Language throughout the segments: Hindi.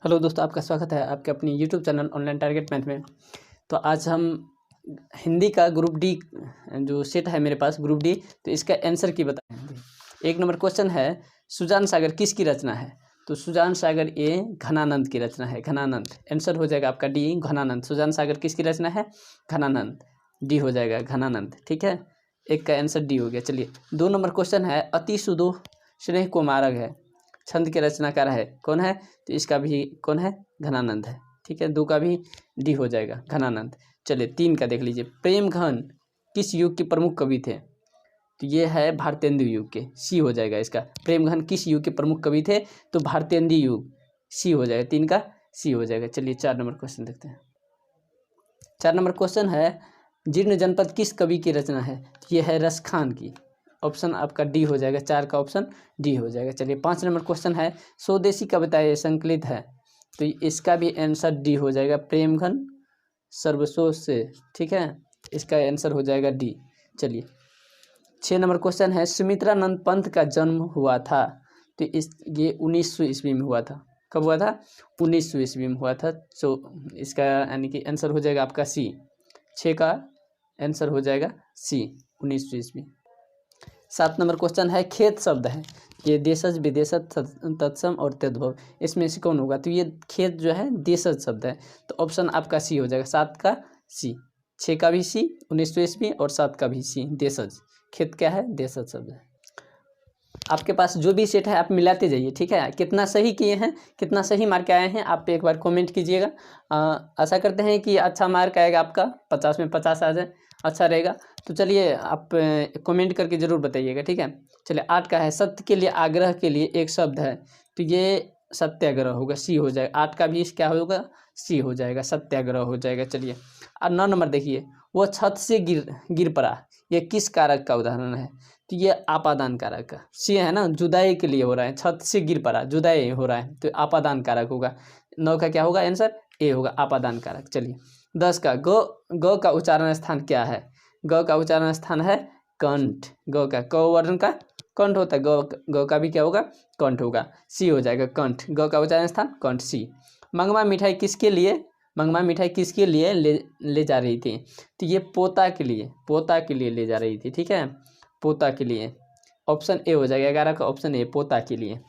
हेलो दोस्तों, आपका स्वागत है आपके अपनी YouTube channel online target math में। तो आज हम हिंदी का ग्रुप डी जो सेट है मेरे पास ग्रुप डी, तो इसका आंसर की बताएंगे। 1 नंबर क्वेश्चन है, सुजान सागर किसकी रचना है? तो सुजान सागर ये घनानंद की रचना है। घनानंद आंसर हो जाएगा आपका डी, घनानंद। सुजान सागर किसकी रचना है? घनानंद। डी हो जाएगा घनानंद। ठीक है, एक का आंसर डी हो गया। चलिए 2 नंबर क्वेश्चन है, अति सुदो स्नेह कुमारक है, छंद के रचनाकार है, कौन है? तो इसका भी कौन है? घनानंद है। ठीक है, 2 का भी डी हो जाएगा, घनानंद। चलिए 3 का देख लीजिए, प्रेम घन किस युग के प्रमुख कवि थे? तो ये है भारतेंदु युग के, सी हो जाएगा इसका। प्रेम घन किस युग के प्रमुख कवि थे? तो भारतेंदु युग, सी हो जाएगा। 3 का सी हो जाएगा। चलिए 4 नंबर क्वेश्चन देखते हैं। 4 नंबर क्वेश्चन है, जीर्ण जनपद किस कवि की रचना है? ये है रस खान की। ऑप्शन आपका डी हो जाएगा, 4 का ऑप्शन डी हो जाएगा। चलिए 5 नंबर क्वेश्चन है, स्वदेशी कविताएं संकलित है, तो इसका भी आंसर डी हो जाएगा, प्रेमघन सर्वसो से। ठीक है, इसका आंसर हो जाएगा डी। चलिए 6 नंबर क्वेश्चन है, सुमित्रानंद पंत का जन्म हुआ था, तो ये 1900 ईस्वी में हुआ था। कब हुआ था? 1900 ईस्वी में हुआ था। तो इसका यानी कि आंसर हो जाएगा आपका सी। 6 का आंसर हो जाएगा सी, 1900 ईस्वी। 7 नंबर क्वेश्चन है, खेत शब्द है, ये देशज विदेशज तत्सम और तद्भव, इसमें से कौन होगा? तो ये खेत जो है देशज शब्द है, तो ऑप्शन आपका सी हो जाएगा, 7 का सी। 6 का भी सी 1900 ईस्वी और 7 का भी सी, देशज। खेत क्या है? देशज शब्द है। आपके पास जो भी सेट है आप मिलाते जाइए। ठीक है, कितना सही किए हैं, कितना सही मार्क आए हैं, आप एक बार कमेंट कीजिएगा। आशा करते हैं कि अच्छा मार्क आएगा आपका, 50 में 50 आ जाए, अच्छा रहेगा। तो चलिए आप कमेंट करके ज़रूर बताइएगा। ठीक है, चलिए 8 का है, सत्य के लिए आग्रह के लिए एक शब्द है, तो ये सत्याग्रह होगा, सी हो जाएगा। 8 का भी क्या होगा? सी हो जाएगा, सत्याग्रह हो जाएगा। चलिए 9 नंबर देखिए, वो छत से गिर पड़ा, ये किस कारक का उदाहरण है? तो ये आपादान कारक का, सी है ना, जुदाई के लिए हो रहा है, छत से गिर पड़ा, जुदाई हो रहा है, तो आपादान कारक होगा। 9 का क्या होगा आंसर? ए होगा, आपादान कारक। चलिए 10 का, ग का उच्चारण स्थान क्या है? ग का उच्चारण स्थान है कंठ। ग का क वर्ण का कंठ होता है, ग का भी क्या होगा? कंठ होगा, सी हो जाएगा, कंठ। ग का उच्चारण स्थान कंठ, सी। मंगवा मिठाई किसके लिए, मंगवा मिठाई किसके लिए ले जा रही थी? तो ये पोता के लिए, पोता के लिए ले जा रही थी। ठीक है, पोता के लिए, ऑप्शन ए हो जाएगा। 11 का ऑप्शन ए, पोता के लिए।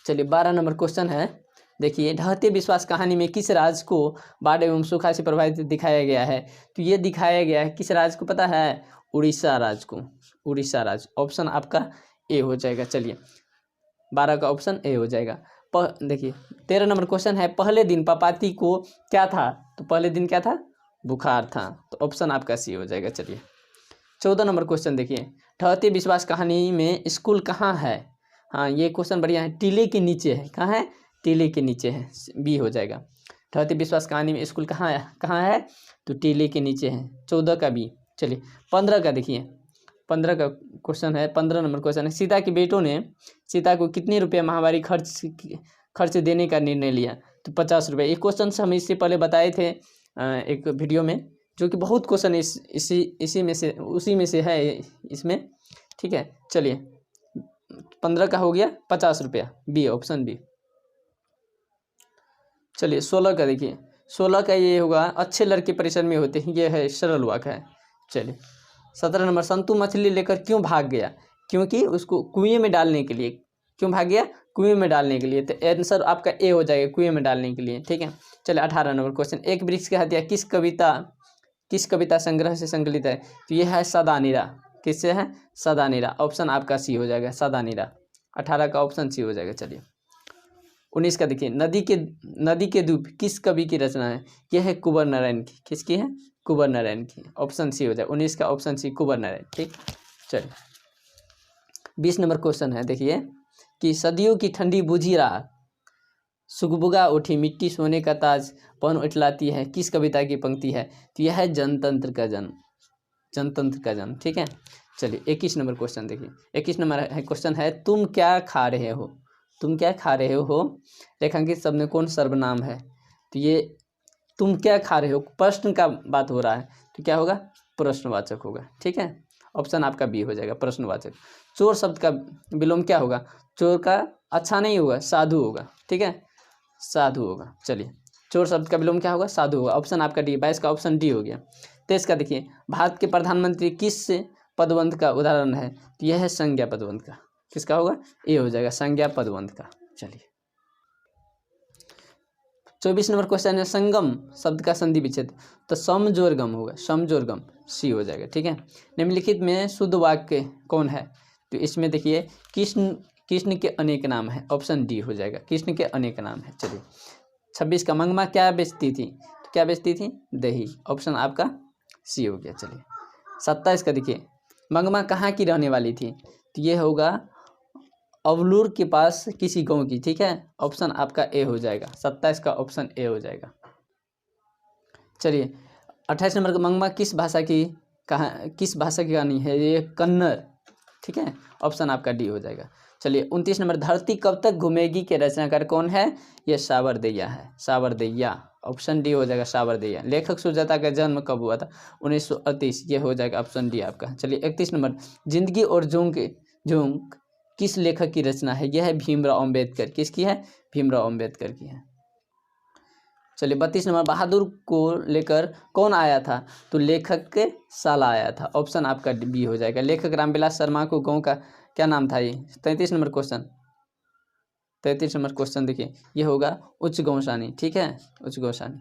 चलिए 12 नंबर क्वेश्चन है, देखिए, ढहते विश्वास कहानी में किस राज को बाढ़ एवं सूखा से प्रभावित दिखाया गया है? तो ये दिखाया गया है किस राज को, पता है? उड़ीसा राज को, उड़ीसा राज। ऑप्शन आपका ए हो जाएगा। चलिए 12 का ऑप्शन ए हो जाएगा। देखिए 13 नंबर क्वेश्चन है, पहले दिन पपाती को क्या था? तो पहले दिन क्या था? बुखार था, तो ऑप्शन आपका सी हो जाएगा। चलिए 14 नंबर क्वेश्चन देखिए, ढहते विश्वास कहानी में स्कूल कहाँ है? हाँ, ये क्वेश्चन बढ़िया है, टीले के नीचे है। कहाँ है? टीले के नीचे है, बी हो जाएगा। ढहते विश्वास कहानी में स्कूल कहाँ है? कहाँ है? तो टीले के नीचे है, 14 का बी। चलिए 15 का देखिए, 15 का क्वेश्चन है, 15 नंबर क्वेश्चन है, सीता के बेटों ने सीता को कितने रुपये माहवारी खर्च देने का निर्णय लिया? तो 50 रुपये। ये क्वेश्चन हम इससे पहले बताए थे एक वीडियो में, जो कि बहुत क्वेश्चन इसी में से उसी में से है इसमें। ठीक है, चलिए 15 का हो गया 50 रुपया, बी, ऑप्शन बी। चलिए 16 का देखिए, 16 का ये होगा, अच्छे लड़के परिसर में होते हैं, ये है सरल वाक्य है। चलिए 17 नंबर, संतू मछली लेकर क्यों भाग गया? क्योंकि उसको कुएं में डालने के लिए। क्यों भाग गया? कुएं में डालने के लिए, तो आंसर आपका ए हो जाएगा, कुएं में डालने के लिए। ठीक है, चलिए 18 नंबर क्वेश्चन, एक वृक्ष की हत्या किस कविता संग्रह से संकलित है? तो ये है सदानीरा। किससे है? सदानीरा। ऑप्शन आपका सी हो जाएगा, सदानीरा। 18 का ऑप्शन सी हो जाएगा। चलिए 19 का देखिए, नदी के दूब किस कवि की रचना है? यह है कुंवर नारायण की। किसकी है? कुंवर नारायण की। ऑप्शन सी हो जाए, 19 का ऑप्शन सी, कुंवर नारायण। ठीक, चलिए 20 नंबर क्वेश्चन है, देखिए, कि सदियों की ठंडी बूझी राह, सुगबुगा उठी मिट्टी सोने का ताज पवन उठलाती है, किस कविता की पंक्ति है? तो यह है जनतंत्र का जन्म, जनतंत्र का जन्म। ठीक है, चलिए 21 नंबर क्वेश्चन देखिए, 21 नंबर क्वेश्चन है, तुम क्या खा रहे हो? तुम क्या खा रहे हो रेखांकित शब्द में कौन सर्वनाम है? तो ये तुम क्या खा रहे हो प्रश्न का बात हो रहा है, तो क्या होगा? प्रश्नवाचक होगा। ठीक है, ऑप्शन आपका बी हो जाएगा, प्रश्नवाचक। चोर शब्द का विलोम क्या होगा? चोर का अच्छा नहीं होगा, साधु होगा। ठीक है, साधु होगा। चलिए, चोर शब्द का विलोम क्या होगा? साधु होगा। ऑप्शन आपका डी, 22 का ऑप्शन डी हो गया। 23 का देखिए, भारत के प्रधानमंत्री किस पदवंत का उदाहरण है? तो यह है संज्ञा पदवंत का। किसका होगा? ए हो जाएगा, संज्ञा पदवंत का। चलिए, 24 नंबर क्वेश्चन है, संगम शब्द का संधि विच्छेद। तो समजोरगम होगा, समजोरगम, सी हो जाएगा। ठीक है, निम्नलिखित में शुद्ध वाक्य कौन है? तो इसमें देखिए, कृष्ण के अनेक नाम है। ऑप्शन डी हो जाएगा, कृष्ण के अनेक नाम है। चलिए, 26 का, मंगमा क्या बेचती थी? तो क्या बेचती थी? दही। ऑप्शन आपका सी हो गया। चलिए, 27 का देखिए, मंगमा कहाँ की रहने वाली थी? तो ये होगा अवलूर के पास किसी गांव की। ठीक है, ऑप्शन आपका ए हो जाएगा, 27 का ऑप्शन ए हो जाएगा। चलिए, 28 नंबर का, मंगमा किस भाषा की कहानी है? ये कन्नड़। ठीक है, ऑप्शन आपका डी हो जाएगा। चलिए, 29 नंबर, धरती कब तक घूमेगी के रचनाकार कौन है? ये सावरदैया है, सावरदैया। ऑप्शन डी हो जाएगा, सावरदैया। लेखक सुजाता का जन्म कब हुआ था? 1938। ये हो जाएगा ऑप्शन डी आपका। चलिए, 31 नंबर, जिंदगी और जोंक किस लेखक की रचना है? यह है भीमराव अम्बेडकर। किसकी है? भीमराव अम्बेडकर की है। चलिए, 32 नंबर, बहादुर को लेकर कौन आया था? तो लेखक के साला आया था। ऑप्शन आपका बी हो जाएगा। लेखक रामविलास शर्मा को गांव का क्या नाम था? ये 33 नंबर क्वेश्चन, 33 नंबर क्वेश्चन देखिए, ये होगा उच्च गौशानी। ठीक है, उच्च गौशानी।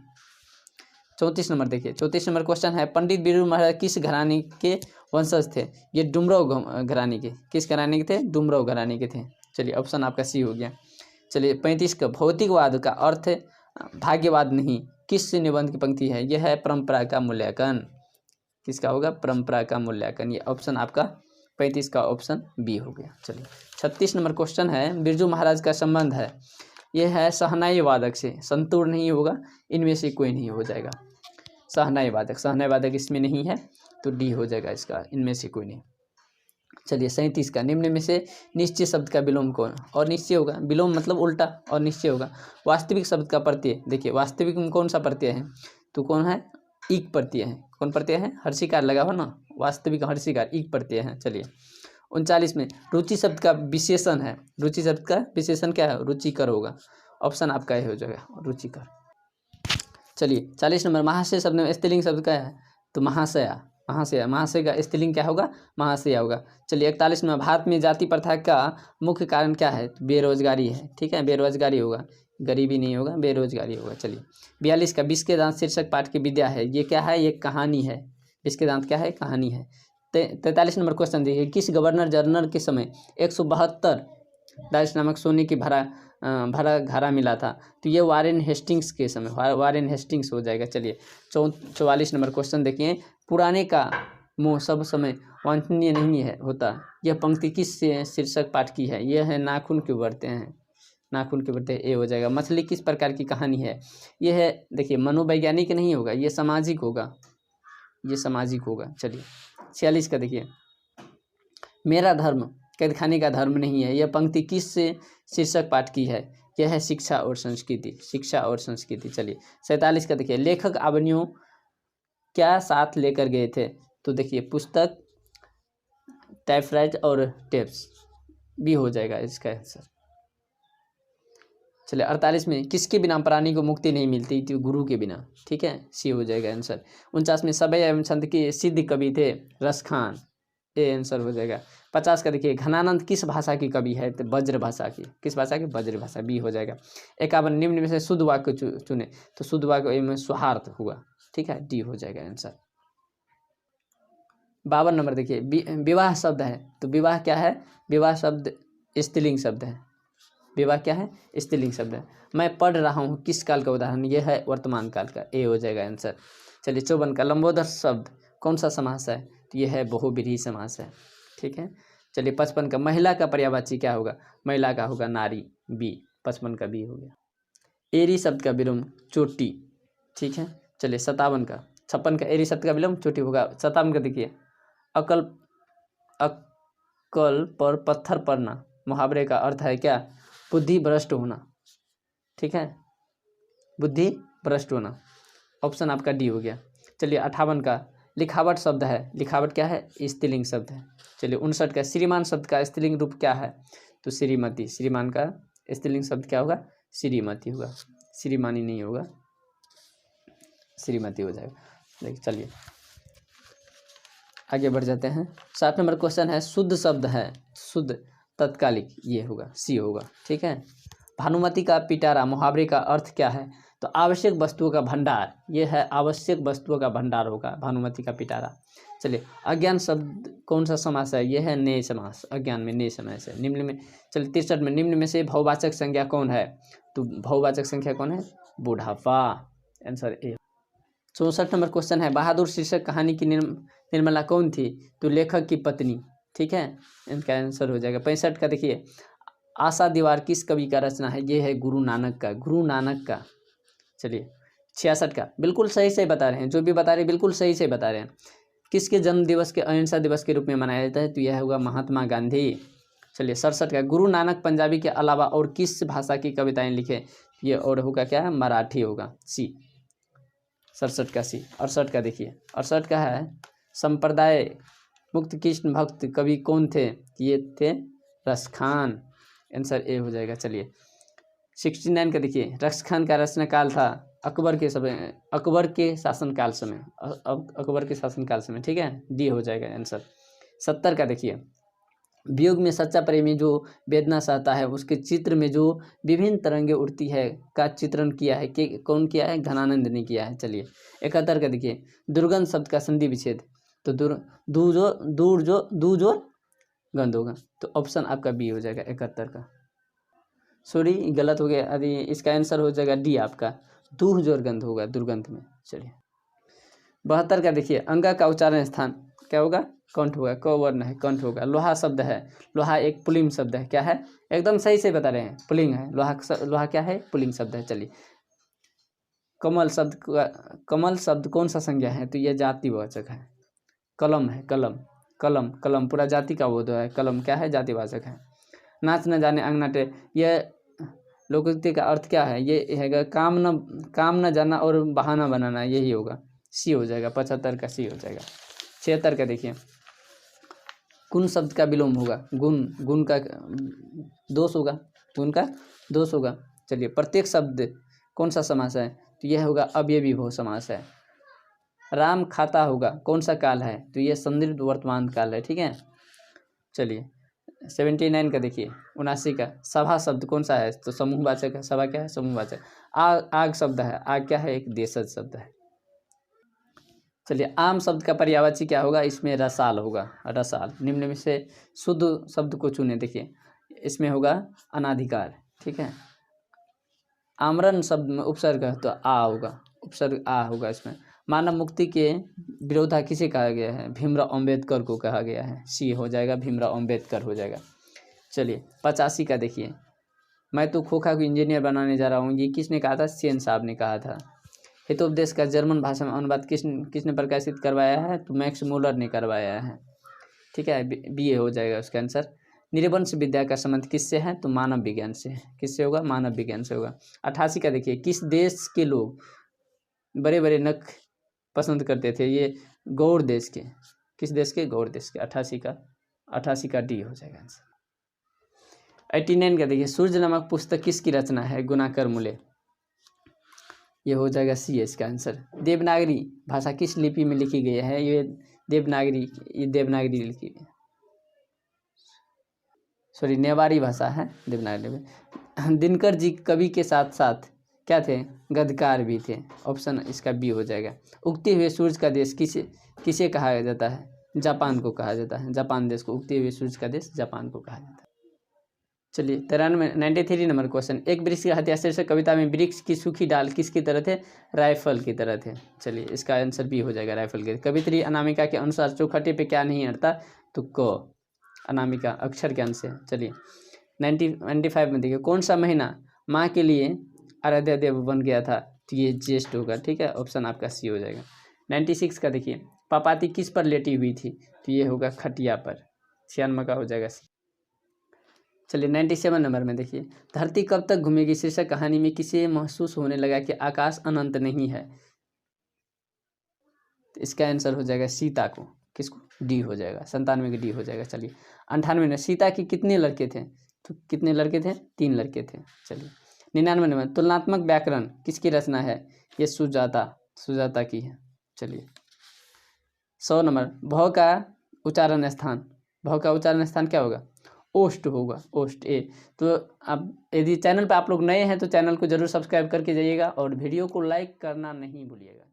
34 नंबर देखिए, 34 नंबर क्वेश्चन है, पंडित बिरजू महाराज किस घराने के वंशज थे? ये डुमराव घराने के। किस घराने के थे? डुमराव घराने के थे। चलिए, ऑप्शन आपका सी हो गया। चलिए, 35 का, भौतिकवाद का अर्थ भाग्यवाद नहीं किस निबंध की पंक्ति है? यह है परंपरा का मूल्यांकन। किसका होगा? परंपरा का मूल्यांकन। ये ऑप्शन आपका 35 का ऑप्शन बी हो गया। चलिए, 36 नंबर क्वेश्चन है, बिरजू महाराज का संबंध है, यह है शहनाई वादक से। संतूर नहीं होगा, इनमें से कोई नहीं हो जाएगा। शहनाई वादक इसमें नहीं है, तो डी हो जाएगा इसका, इनमें से कोई नहीं। चलिए, 37 का, निम्न में से निश्चय शब्द का विलोम कौन? और निश्चय होगा, विलोम मतलब उल्टा, और निश्चय होगा। वास्तविक शब्द का प्रत्यय, देखिए वास्तविक में कौन सा प्रत्यय है? तो कौन है? ईक प्रत्यय है। कौन प्रत्यय है? हर्षिकार लगा हो ना, वास्तविक हर्षिकार, ईक प्रत्यय है। चलिए, 39 में, रुचि शब्द का विशेषण है। रुचि शब्द का विशेषण क्या है? रुचिकर होगा। ऑप्शन आपका ये हो जाएगा, रुचिकर। चलिए, 40 नंबर, महाशय शब्द में स्त्रीलिंग शब्द क्या है? तो महाशया। महाशय का स्त्रीलिंग क्या होगा? महाशया होगा। चलिए, 41 नंबर, भारत में जाति प्रथा का मुख्य कारण क्या है? तो बेरोजगारी है। ठीक है, बेरोजगारी होगा, गरीबी नहीं होगा, बेरोजगारी होगा। चलिए, 42 का, विष के दांत शीर्षक पाठ की विद्या है, ये क्या है? ये कहानी है। विष के दांत क्या है? कहानी है। 43 नंबर क्वेश्चन देखिए, किस गवर्नर जनरल के समय 172 डाइस नामक सोने की भरा घड़ा मिला था? तो ये वारेन हेस्टिंग्स के समय, वारेन हेस्टिंग्स हो जाएगा। चलिए, 44 नंबर क्वेश्चन देखिए, पुराने का मोह सब समय वांछनीय नहीं है होता, यह पंक्ति किस शीर्षक पाठ की है? यह है नाखून क्यों बढ़ते हैं, नाखून क्यों बढ़ते हैं, ए हो जाएगा। मछली किस प्रकार की कहानी है? यह है, देखिए मनोवैज्ञानिक नहीं होगा, ये सामाजिक होगा, ये सामाजिक होगा। चलिए, 46 का देखिए, मेरा धर्म कैद खाने का धर्म नहीं है, यह पंक्ति किस शीर्षक पाठ की है? यह है शिक्षा और संस्कृति, शिक्षा और संस्कृति। चलिए, 47 का देखिए, लेखक अवनियों क्या साथ लेकर गए थे? तो देखिए, पुस्तक, टाइपराइटर और टेप्स, भी हो जाएगा इसका आंसर। चलिए, 48 में, किसके बिना प्राणी को मुक्ति नहीं मिलती? तो गुरु के बिना। ठीक है, सी हो जाएगा आंसर। 49 में, सभ्य एवं छंद के सिद्ध कवि थे? रस खान, ए आंसर हो जाएगा। 50 का देखिए, घनानंद किस भाषा की कवि है? तो ब्रज भाषा की। किस भाषा की? ब्रज भाषा, बी हो जाएगा। 51, निम्न में से शुद्ध वाक्य चुने, तो शुद्ध वाक्य में सुहार्थ हुआ। ठीक है, डी हो जाएगा आंसर। 52 नंबर देखिए, विवाह शब्द है, तो विवाह क्या है? विवाह शब्द स्त्रीलिंग शब्द है। विवाह क्या है? स्त्रीलिंग शब्द है। मैं पढ़ रहा हूँ किस काल का उदाहरण? यह है वर्तमान काल का, ए हो जाएगा आंसर। चलिए, 54 का, लंबोदर शब्द कौन सा समास है? तो यह है बहुव्रीहि समास है। ठीक है। चलिए, 55 का, महिला का पर्यायवाची क्या होगा? महिला का होगा नारी, बी। 55 का बी हो गया। एरी शब्द का विलोम चोटी। ठीक है। चलिए, 57 का, 56 का, एरी शब्द का विलोम चोटी होगा। 57 का देखिए, अकल पर पत्थर पड़ना, मुहावरे का अर्थ है क्या? बुद्धि भ्रष्ट होना। ठीक है, बुद्धि भ्रष्ट होना। ऑप्शन आपका डी हो गया। चलिए, 58 का, लिखावट शब्द है, लिखावट क्या है? स्त्रीलिंग शब्द है। चलिए, 59 का, श्रीमान शब्द का स्त्रीलिंग रूप क्या है? तो श्रीमती। श्रीमान का स्त्रीलिंग शब्द क्या होगा? श्रीमती होगा, श्रीमानी नहीं होगा, श्रीमती हो जाएगा। देखिए चलिए आगे बढ़ जाते हैं। 7 नंबर क्वेश्चन है, शुद्ध शब्द है, शुद्ध तत्कालिक, ये होगा सी होगा। ठीक है। भानुमति का पिटारा मुहावरे का अर्थ क्या है? तो आवश्यक वस्तुओं का भंडार, ये है आवश्यक वस्तुओं का भंडार होगा भानुमति का पिटारा। चलिए अज्ञान शब्द कौन सा समास है? ये है नेय समास, अज्ञान में नेय समास है। निम्न में, चलिए 63 में, निम्न में से बहुवाचक संज्ञा कौन है? तो बहुवाचक संख्या कौन है? बुढ़ापा, आंसर ए। 64 नंबर क्वेश्चन है, बहादुर शीर्षक कहानी की निर्मला कौन थी? तो लेखक की पत्नी। ठीक है, इनका आंसर हो जाएगा। 65 का देखिए, आशा दीवार किस कवि का रचना है? ये है गुरु नानक का, गुरु नानक का। चलिए 66 का, बिल्कुल सही से बता रहे हैं, जो भी बता रहे हैं बिल्कुल सही से बता रहे हैं। किसके जन्म दिवस के अहिंसा दिवस के रूप में मनाया जाता है? तो यह होगा महात्मा गांधी। चलिए 67 का, गुरु नानक पंजाबी के अलावा और किस भाषा की कविताएं लिखे? ये और होगा क्या है? मराठी होगा, सी। 67 का सी। 68 का देखिए, 68 का है, संप्रदाय मुक्त कृष्ण भक्त कवि कौन थे? ये थे रसखान, आंसर ए हो जाएगा। चलिए 69 का देखिए, रसखान का रचना काल था अकबर के समय, अकबर के शासनकाल समय, अकबर के शासनकाल समय। ठीक है, डी हो जाएगा आंसर। 70 का देखिए, वियोग में सच्चा प्रेमी जो वेदना सहता है उसके चित्र में जो विभिन्न तरंगे उठती है का चित्रण किया है कि कौन किया है? घनानंद ने किया है। चलिए 71 का देखिए, दुर्गंध शब्द का संधि विच्छेद, तो दूर जो गंध होगा, तो ऑप्शन आपका बी हो जाएगा 71 का। सॉरी गलत हो गया, अभी इसका आंसर हो जाएगा डी आपका, दूर जोर गंध होगा दुर्गंध में। चलिए 72 का देखिए, अंगा का उच्चारण स्थान क्या होगा? कंठ होगा, क वर्ण है, कंठ होगा। लोहा शब्द है, लोहा एक पुल्लिंग शब्द है, क्या है? एकदम सही से बता रहे हैं, पुल्लिंग है लोहा। लोहा क्या है? पुल्लिंग शब्द है। चलिए कमल शब्द कौन सा संज्ञा है? तो यह जातिवाचक है। कलम है, कलम, कलम, कलम पूरा जाति का बोध है, कलम क्या है? जातिवाचक है। नाच न जाने अंगना टे, यह लोकोक्ति का अर्थ क्या है? ये है काम न जाना और बहाना बनाना, यही होगा, सी हो जाएगा। 75 का सी हो जाएगा। 76 का देखिए, गुण शब्द का विलोम होगा, गुण का दोष होगा, गुण का दोष होगा। चलिए प्रत्येक शब्द कौन सा समास है? तो यह होगा अव्ययी बहु समास है। राम खाता होगा, कौन सा काल है? तो यह संदिग्ध वर्तमान काल है। ठीक है। चलिए 79 का देखिए, 79 का, सभा शब्द कौन सा है? तो समूहवाचक है, सभा क्या है? समूहवाचक। आग शब्द है, आग क्या है? एक देशज शब्द है। चलिए आम शब्द का पर्यायवाची क्या होगा? इसमें रसाल होगा, रसाल। निम्न में से शुद्ध शब्द को चुने, देखिए इसमें होगा अनाधिकार। ठीक है। आमरण शब्द में उपसर्ग है तो आ होगा, उपसर्ग आ होगा इसमें। मानव मुक्ति के विरोधा किसे कहा गया है? भीमराव अंबेडकर को कहा गया है, सी हो जाएगा, भीमराव अंबेडकर हो जाएगा। चलिए 85 का देखिए, मैं तो खोखा को इंजीनियर बनाने जा रहा हूँ, ये किसने कहा था? सेन साहब ने कहा था। हितोपदेश का जर्मन भाषा में अनुवाद किसने प्रकाशित करवाया है? तो मैक्स मूलर ने करवाया है। ठीक है, बी ए हो जाएगा उसका आंसर। निर्वंश विद्या का संबंध किससे है? तो मानव विज्ञान से। किससे होगा? मानव विज्ञान से होगा। 88 का देखिए, किस देश के लोग बड़े बड़े नख पसंद करते थे? ये गौड़ देश के, किस देश के? गौड़ देश के। 88 का डी हो जाएगा आंसर। 89 का देखिए, सूर्य नामक पुस्तक किसकी रचना है? गुणाकर मूले, ये हो जाएगा सी इसका आंसर। देवनागरी भाषा किस लिपि में लिखी गई है? ये देवनागरी लिखी गई, सॉरी नेवारी भाषा है देवनागरी में। दिनकर जी कवि के साथ साथ क्या थे? गद्यकार भी थे, ऑप्शन इसका बी हो जाएगा। उगते हुए सूरज का देश किसे कहा जाता है? जापान को कहा जाता है, जापान देश को उगते हुए सूरज का देश जापान को कहा जाता है। चलिए 93 नंबर क्वेश्चन, एक वृक्ष की हत्या शीर्षक कविता में वृक्ष की सूखी डाल किसकी तरह थे? राइफल की तरह थे। चलिए इसका आंसर बी हो जाएगा, राइफल के। कवित्री अनामिका के अनुसार चौखटे पे क्या नहीं अड़ता? तो क, अनामिका अक्षर ज्ञान से। चलिए 95 में देखिए, कौन सा महीना माँ के लिए आराध्य देव बन गया था? तो ये ज्येष्ठ होगा। ठीक है, ऑप्शन आपका सी हो जाएगा। 96 का देखिए, पापाती किस पर लेटी हुई थी? तो ये होगा खटिया पर, 96 का हो जाएगा सी। चलिए 97 नंबर में देखिए, धरती कब तक घूमेगी शीर्षक कहानी में किसे महसूस होने लगा कि आकाश अनंत नहीं है? तो इसका आंसर हो जाएगा सीता को। किसको? डी हो जाएगा, 97 की डी हो जाएगा। चलिए 98 में, सीता के कितने लड़के थे? तो कितने लड़के थे? 3 लड़के थे। चलिए 99 नंबर, तुलनात्मक व्याकरण किसकी रचना है? ये सुजाता की है। चलिए 100 नंबर, भौ का उच्चारण स्थान क्या होगा? ओष्ठ होगा, ओष्ठ ए। तो अब यदि चैनल पे आप लोग नए हैं तो चैनल को जरूर सब्सक्राइब करके जाइएगा और वीडियो को लाइक करना नहीं भूलिएगा।